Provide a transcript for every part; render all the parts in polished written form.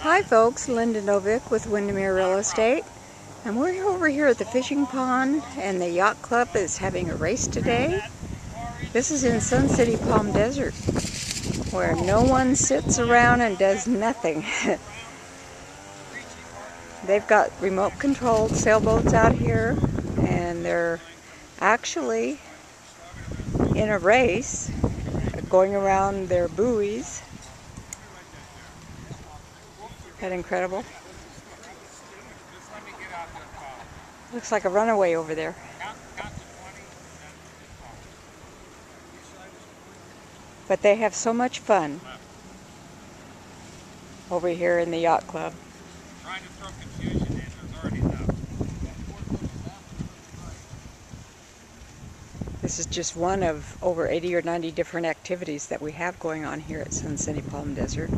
Hi folks, Linda Novick with Windermere Real Estate, and we're over here at the fishing pond, and the yacht club is having a race today. This is in Sun City, Palm Desert, where no one sits around and does nothing. They've got remote controlled sailboats out here, and they're actually in a race going around their buoys. Isn't that incredible? Looks like a runaway over there. But they have so much fun over here in the yacht club. Trying to throw confusion in, there's already enough. This is just one of over 80 or 90 different activities that we have going on here at Sun City, Palm Desert.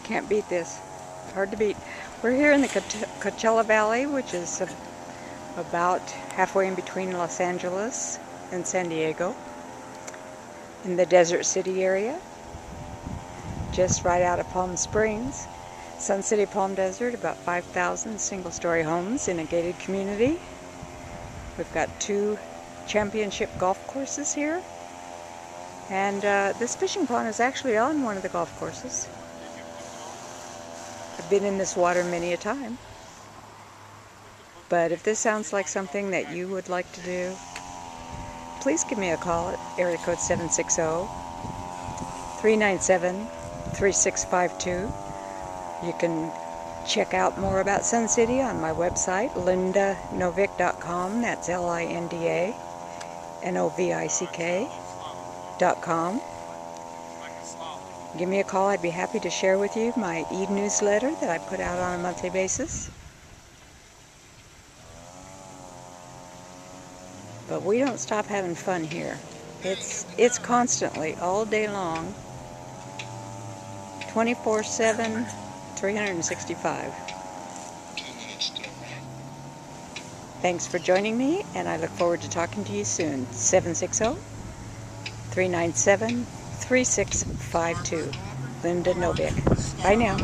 Can't beat this. Hard to beat. We're here in the Coachella Valley, which is about halfway in between Los Angeles and San Diego, in the Desert City area, just right out of Palm Springs. Sun City, Palm Desert, about 5,000 single-story homes in a gated community. We've got 2 championship golf courses here, and this fishing pond is actually on one of the golf courses. I've been in this water many a time. But if this sounds like something that you would like to do, please give me a call at area code 760-397-3652. You can check out more about Sun City on my website, lindanovick.com. That's LINDANOVICK.com. Give me a call. I'd be happy to share with you my e-newsletter that I put out on a monthly basis. But we don't stop having fun here. It's constantly, all day long, 24/7, 365. Thanks for joining me, and I look forward to talking to you soon. 760-397-3652. Linda Novick. Bye now.